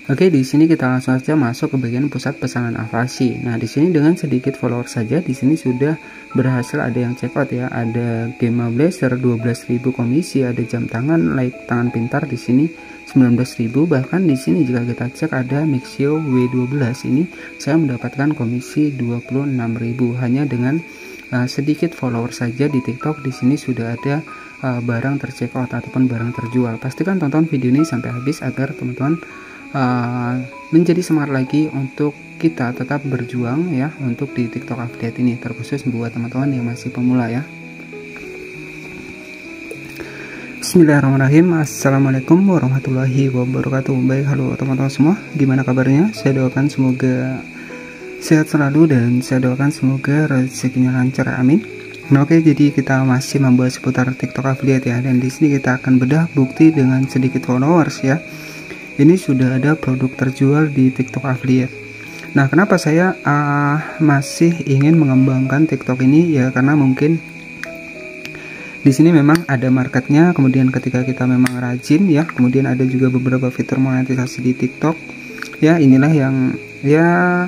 Oke, di sini kita langsung saja masuk ke bagian pusat pesanan Avasi. Nah, di sini dengan sedikit follower saja, di sini sudah berhasil ada yang check out ya. Ada Gema Blazer 12.000 komisi, ada jam tangan like tangan pintar di sini 19.000. Bahkan di sini jika kita cek ada Mixio W12 ini saya mendapatkan komisi 26.000 hanya dengan sedikit follower saja di TikTok. Di sini sudah ada barang tercheck out ataupun barang terjual. Pastikan tonton video ini sampai habis agar teman-teman menjadi semangat lagi untuk kita tetap berjuang ya untuk di TikTok Affiliate ini, terkhusus buat teman-teman yang masih pemula ya. Bismillahirrahmanirrahim. Assalamualaikum warahmatullahi wabarakatuh. Baik, halo teman-teman semua, gimana kabarnya? Saya doakan semoga sehat selalu dan saya doakan semoga rezekinya lancar, amin. Nah, oke, jadi kita masih membahas seputar TikTok Affiliate ya, dan di sini kita akan bedah bukti dengan sedikit followers ya. Ini sudah ada produk terjual di TikTok Affiliate. Nah, kenapa saya masih ingin mengembangkan TikTok ini ya, karena mungkin di sini memang ada marketnya. Kemudian ketika kita memang rajin ya, kemudian ada juga beberapa fitur monetisasi di TikTok ya. Inilah yang ya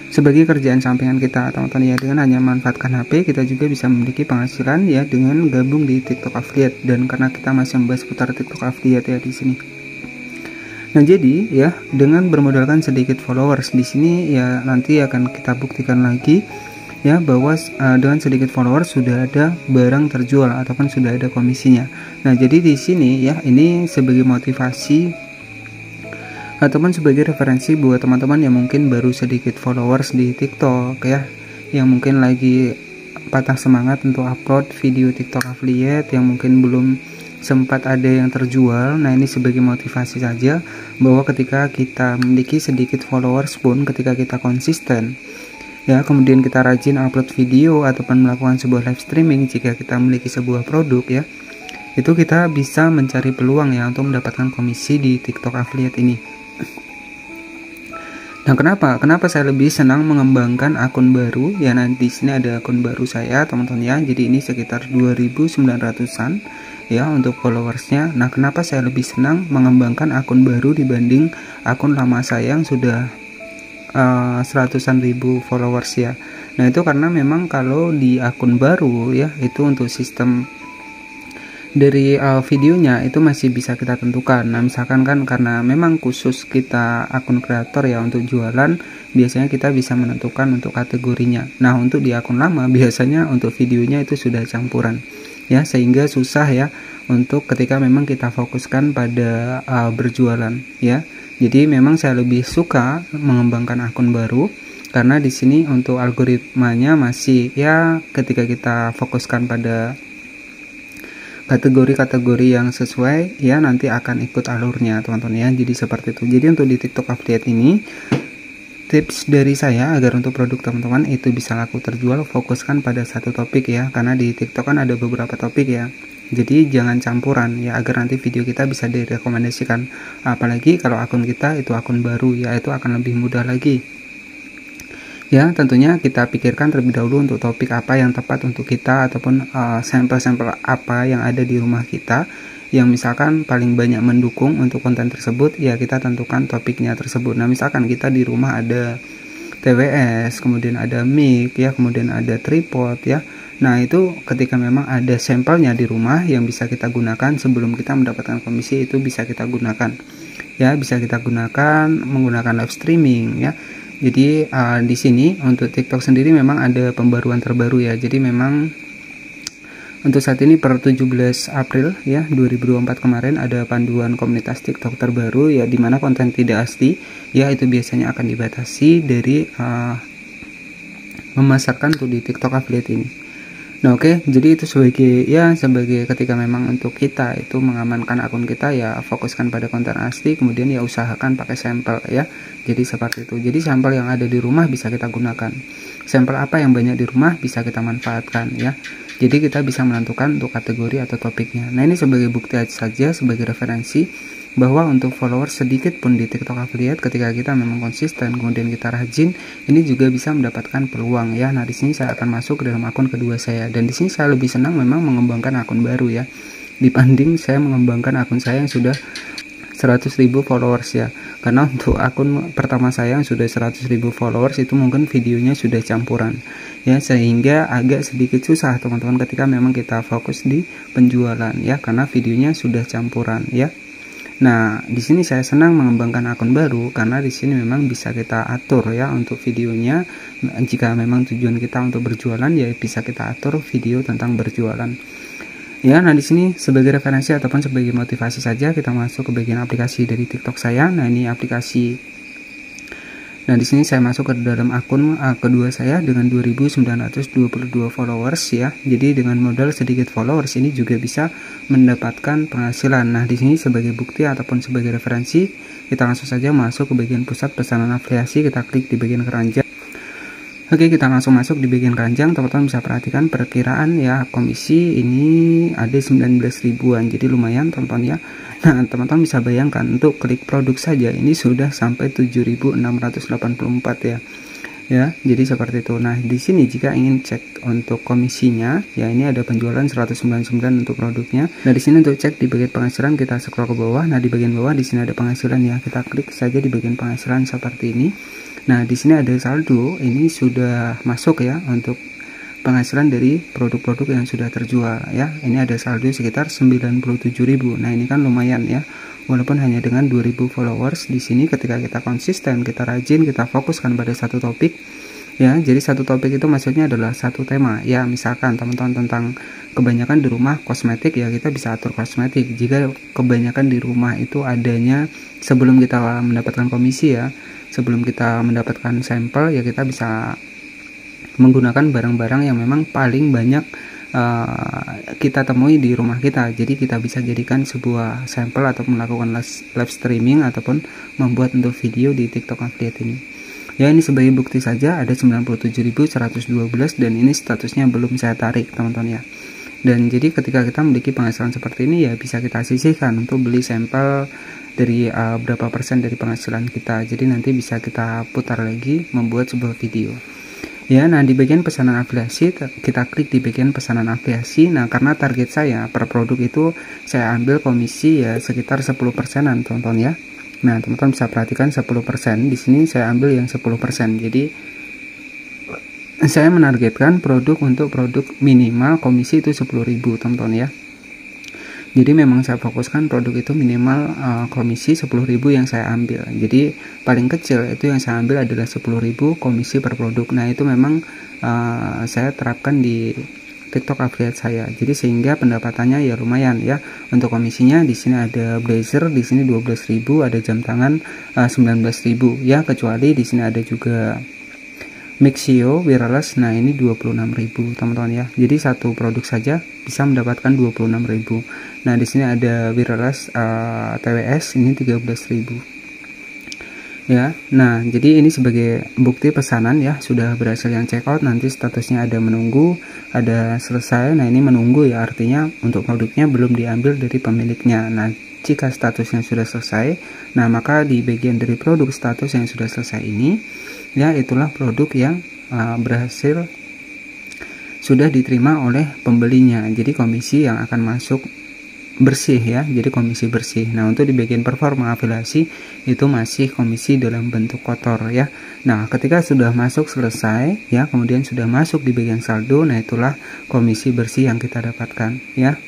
sebagai kerjaan sampingan kita teman-teman ya. Dengan hanya manfaatkan HP kita juga bisa memiliki penghasilan ya dengan gabung di TikTok Affiliate. Dan karena kita masih membahas seputar TikTok Affiliate ya di sini. Nah, jadi ya dengan bermodalkan sedikit followers di sini ya nanti akan kita buktikan lagi ya bahwa dengan sedikit followers sudah ada barang terjual ataupun sudah ada komisinya. Nah, jadi di sini ya ini sebagai motivasi ataupun sebagai referensi buat teman-teman yang mungkin baru sedikit followers di TikTok ya, yang mungkin lagi patah semangat untuk upload video TikTok Affiliate yang mungkin belum sempat ada yang terjual. Nah, ini sebagai motivasi saja bahwa ketika kita memiliki sedikit followers pun, ketika kita konsisten ya, kemudian kita rajin upload video ataupun melakukan sebuah live streaming, jika kita memiliki sebuah produk ya, itu kita bisa mencari peluang ya untuk mendapatkan komisi di TikTok Affiliate ini. Nah, kenapa saya lebih senang mengembangkan akun baru ya. Nanti di sini ada akun baru saya teman-teman ya. Jadi ini sekitar 2.900-an ya untuk followersnya. Nah, kenapa saya lebih senang mengembangkan akun baru dibanding akun lama saya yang sudah 100-an ribu followers ya. Nah, itu karena memang kalau di akun baru ya, itu untuk sistem dari videonya itu masih bisa kita tentukan. Nah, misalkan kan karena memang khusus kita akun kreator ya untuk jualan, biasanya kita bisa menentukan untuk kategorinya. Nah, untuk di akun lama biasanya untuk videonya itu sudah campuran ya, sehingga susah ya untuk ketika memang kita fokuskan pada berjualan ya. Jadi memang saya lebih suka mengembangkan akun baru karena di sini untuk algoritmanya masih ya, ketika kita fokuskan pada kategori-kategori yang sesuai ya, nanti akan ikut alurnya teman-teman ya. Jadi seperti itu. Jadi untuk di TikTok Affiliate ini, tips dari saya agar untuk produk teman-teman itu bisa laku terjual, fokuskan pada satu topik ya, karena di TikTok kan ada beberapa topik ya. Jadi jangan campuran ya, agar nanti video kita bisa direkomendasikan. Apalagi kalau akun kita itu akun baru ya, itu akan lebih mudah lagi ya. Tentunya kita pikirkan terlebih dahulu untuk topik apa yang tepat untuk kita, ataupun sampel-sampel apa yang ada di rumah kita yang misalkan paling banyak mendukung untuk konten tersebut ya, kita tentukan topiknya tersebut. Nah, misalkan kita di rumah ada TWS, kemudian ada mic ya, kemudian ada tripod ya. Nah, itu ketika memang ada sampelnya di rumah yang bisa kita gunakan sebelum kita mendapatkan komisi, itu bisa kita gunakan ya, bisa kita gunakan menggunakan live streaming ya. Jadi di sini untuk TikTok sendiri memang ada pembaruan terbaru ya. Jadi memang untuk saat ini per 17 April ya 2024 kemarin ada panduan komunitas TikTok terbaru ya, dimana konten tidak asli ya itu biasanya akan dibatasi dari memasarkan tuh di TikTok Affiliate ini. Nah, oke, jadi itu sebagai ketika memang untuk kita itu mengamankan akun kita ya, fokuskan pada konten asli, kemudian ya usahakan pakai sampel ya. Jadi seperti itu. Jadi sampel yang ada di rumah bisa kita gunakan. Sampel apa yang banyak di rumah bisa kita manfaatkan ya. Jadi kita bisa menentukan untuk kategori atau topiknya. Nah, ini sebagai bukti saja, sebagai referensi bahwa untuk followers sedikit pun di TikTok Affiliate, ketika kita memang konsisten kemudian kita rajin, ini juga bisa mendapatkan peluang ya. Nah, di sini saya akan masuk ke dalam akun kedua saya, dan di sini saya lebih senang memang mengembangkan akun baru ya, dibanding saya mengembangkan akun saya yang sudah 100.000 followers ya. Karena untuk akun pertama saya yang sudah 100.000 followers itu mungkin videonya sudah campuran ya, sehingga agak sedikit susah teman-teman ketika memang kita fokus di penjualan ya, karena videonya sudah campuran ya. Nah, di sini saya senang mengembangkan akun baru karena di sini memang bisa kita atur ya untuk videonya. Jika memang tujuan kita untuk berjualan ya bisa kita atur video tentang berjualan. Ya, nah di sini sebagai referensi ataupun sebagai motivasi saja kita masuk ke bagian aplikasi dari TikTok saya. Nah, ini aplikasi. Nah, di sini saya masuk ke dalam akun kedua saya dengan 2.922 followers ya. Jadi dengan modal sedikit followers ini juga bisa mendapatkan penghasilan. Nah, di sini sebagai bukti ataupun sebagai referensi, kita langsung saja masuk ke bagian pusat pesanan afiliasi, kita klik di bagian keranjang. Oke, kita langsung masuk di bagian keranjang. Teman-teman bisa perhatikan perkiraan ya komisi ini ada 19 ribuan, jadi lumayan teman-teman ya. Nah, teman-teman bisa bayangkan untuk klik produk saja ini sudah sampai 7.684 ya. Ya, jadi seperti itu. Nah, di sini jika ingin cek untuk komisinya, ya ini ada penjualan 199 untuk produknya. Nah, di sini untuk cek di bagian penghasilan kita scroll ke bawah. Nah, di bagian bawah di sini ada penghasilan ya. Kita klik saja di bagian penghasilan seperti ini. Nah, di sini ada saldo, ini sudah masuk ya untuk penghasilan dari produk-produk yang sudah terjual ya. Ini ada saldo sekitar 97.000. Nah, ini kan lumayan ya. Walaupun hanya dengan 2.000 followers di sini, ketika kita konsisten, kita rajin, kita fokuskan pada satu topik ya. Jadi satu topik itu maksudnya adalah satu tema ya. Misalkan teman-teman tentang kebanyakan di rumah kosmetik ya, kita bisa atur kosmetik. Jika kebanyakan di rumah itu adanya sebelum kita mendapatkan komisi ya, sebelum kita mendapatkan sampel ya, kita bisa menggunakan barang-barang yang memang paling banyak kita temui di rumah kita. Jadi kita bisa jadikan sebuah sampel atau melakukan live streaming ataupun membuat untuk video di TikTok Affiliate ini. Ya, ini sebagai bukti saja ada 97.112 dan ini statusnya belum saya tarik teman-teman ya. Dan jadi ketika kita memiliki penghasilan seperti ini ya bisa kita sisihkan untuk beli sampel dari berapa persen dari penghasilan kita. Jadi nanti bisa kita putar lagi membuat sebuah video. Ya, nah di bagian pesanan afiliasi kita klik di bagian pesanan afiliasi. Nah, karena target saya per produk itu saya ambil komisi ya sekitar 10%-an teman-teman ya. Nah, teman-teman bisa perhatikan 10%. Di sini saya ambil yang 10%. Jadi saya menargetkan produk untuk produk minimal komisi itu 10.000 teman-teman ya. Jadi memang saya fokuskan produk itu minimal komisi 10.000 yang saya ambil. Jadi paling kecil itu yang saya ambil adalah 10.000 komisi per produk. Nah, itu memang saya terapkan di TikTok Affiliate saya. Jadi sehingga pendapatannya ya lumayan ya. Untuk komisinya di sini ada blazer, di sini 12.000, ada jam tangan 19.000 ya, kecuali di sini ada juga Mixio wireless. Nah, ini 26.000 teman-teman ya. Jadi satu produk saja bisa mendapatkan 26.000. Nah, di sini ada wireless TWS ini 13.000 ya. Nah, jadi ini sebagai bukti pesanan ya, sudah berhasil yang checkout. Nanti statusnya ada menunggu, ada selesai. Nah, ini menunggu ya, artinya untuk produknya belum diambil dari pemiliknya. Nah, jika statusnya sudah selesai, nah maka di bagian dari produk status yang sudah selesai ini ya, itulah produk yang berhasil sudah diterima oleh pembelinya. Jadi komisi yang akan masuk bersih ya, jadi komisi bersih. Nah, untuk di bagian performa afiliasi itu masih komisi dalam bentuk kotor ya. Nah, ketika sudah masuk selesai ya, kemudian sudah masuk di bagian saldo, nah itulah komisi bersih yang kita dapatkan ya.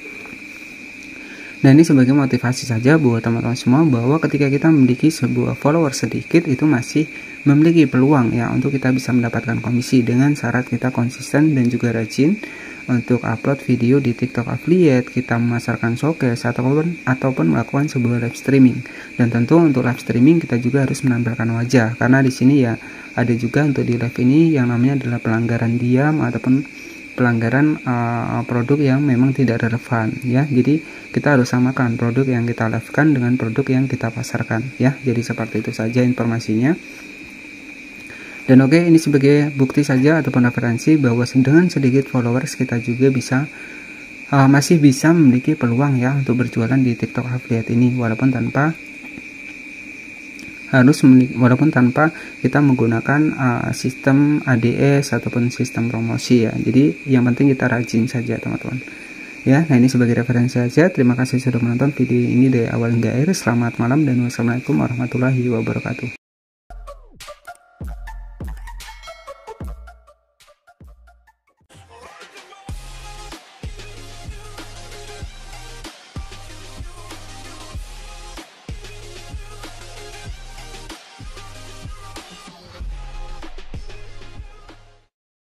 Nah, ini sebagai motivasi saja buat teman-teman semua bahwa ketika kita memiliki sebuah follower sedikit itu masih memiliki peluang ya untuk kita bisa mendapatkan komisi dengan syarat kita konsisten dan juga rajin untuk upload video di TikTok Affiliate, kita memasarkan showcase ataupun melakukan sebuah live streaming. Dan tentu untuk live streaming kita juga harus menampilkan wajah, karena di sini ya ada juga untuk di live ini yang namanya adalah pelanggaran diam ataupun pelanggaran produk yang memang tidak relevan ya. Jadi kita harus samakan produk yang kita live-kan dengan produk yang kita pasarkan ya. Jadi seperti itu saja informasinya. Dan oke, ini sebagai bukti saja ataupun referensi bahwa dengan sedikit followers kita juga bisa masih bisa memiliki peluang ya untuk berjualan di TikTok Affiliate ini, walaupun tanpa kita menggunakan sistem ADS ataupun sistem promosi ya. Jadi yang penting kita rajin saja teman-teman ya. Nah, ini sebagai referensi saja. Terima kasih sudah menonton video ini dari awal hingga akhir. Selamat malam dan wassalamualaikum warahmatullahi wabarakatuh.